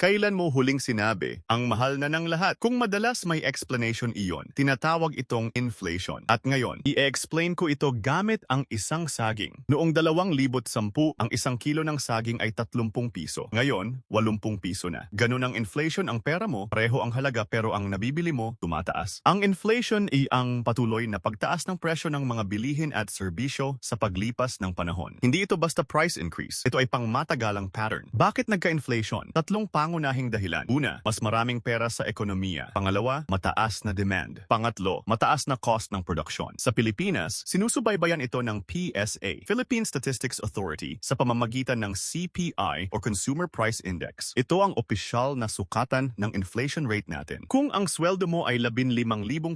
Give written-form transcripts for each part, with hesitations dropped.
Kailan mo huling sinabi, ang mahal na ng lahat? Kung madalas may explanation iyon, tinatawag itong inflation. At ngayon, i-explain ko ito gamit ang isang saging. Noong 2010, ang isang kilo ng saging ay 30 piso. Ngayon, 80 piso na. Ganun ang inflation, ang pera mo, pareho ang halaga pero ang nabibili mo, tumataas. Ang inflation ay ang patuloy na pagtaas ng presyo ng mga bilihin at serbisyo sa paglipas ng panahon. Hindi ito basta price increase. Ito ay pangmatagalang pattern. Bakit nagka-inflation? Tatlong pangunahing dahilan. Una, mas maraming pera sa ekonomiya. Pangalawa, mataas na demand. Pangatlo, mataas na cost ng produksyon. Sa Pilipinas, sinusubaybayan ito ng PSA, Philippine Statistics Authority, sa pamamagitan ng CPI o Consumer Price Index. Ito ang opisyal na sukatan ng inflation rate natin. Kung ang sweldo mo ay 15,000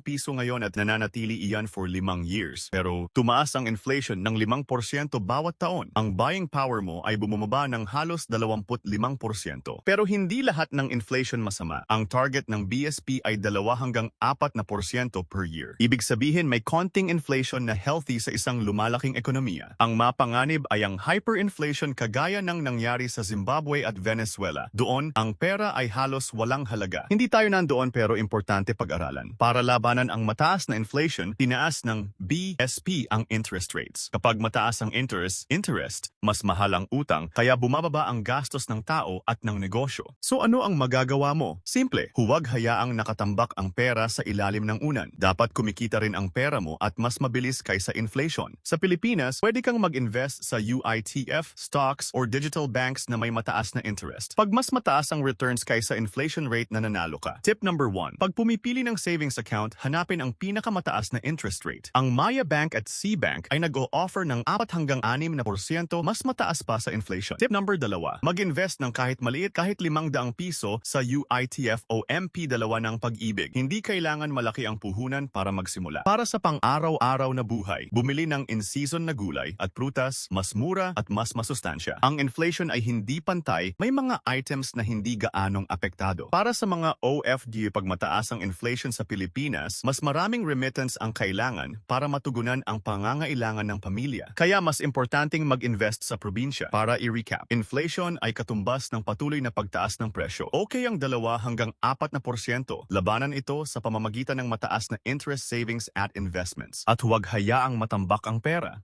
piso ngayon at nananatili iyan for 5 years, pero tumaas ang inflation ng 5% bawat taon, ang buying power mo ay bumababa ng halos 25%. Pero hindi lahat ng inflation masama. Ang target ng BSP ay 2 hanggang 4% per year. Ibig sabihin may konting inflation na healthy sa isang lumalaking ekonomiya. Ang mapanganib ay ang hyperinflation kagaya ng nangyari sa Zimbabwe at Venezuela. Doon, ang pera ay halos walang halaga. Hindi tayo nandoon pero importante pag-aralan. Para labanan ang mataas na inflation, tinaas ng BSP ang interest rates. Kapag mataas ang interest, mas mahal ang utang, kaya bumababa ang gastos ng tao at ng negosyo. So ano ang magagawa mo? Simple, huwag hayaang nakatambak ang pera sa ilalim ng unan. Dapat kumikita rin ang pera mo at mas mabilis kaysa inflation. Sa Pilipinas, pwede kang mag-invest sa UITF, stocks, or digital banks na may mataas na interest. Pag mas mataas ang returns kaysa inflation rate, nananalo ka. Tip number 1. Pag pumipili ng savings account, hanapin ang pinakamataas na interest rate. Ang Maya Bank at C-Bank ay nag-o-offer ng 4 hanggang 6% mas mataas pa sa inflation. Tip number 2. Mag-invest ng kahit maliit, kahit 500 piso sa UITF o MP2 ng pag-ibig. Hindi kailangan malaki ang puhunan para magsimula. Para sa pang-araw-araw na buhay, bumili ng in-season na gulay at prutas, mas mura at mas masustansya. Ang inflation ay hindi pantay, may mga items na hindi gaanong apektado. Para sa mga OFW, pag mataas ang inflation sa Pilipinas, mas maraming remittance ang kailangan para matugunan ang pangangailangan ng pamilya. Kaya mas importanteng mag-invest sa probinsya. Para i-recap, inflation ay katumbas ng patuloy na pagtaas ng presyo. Okay ang 2 hanggang 4%. Labanan ito sa pamamagitan ng mataas na interest savings at investments. At huwag hayaang matambak ang pera.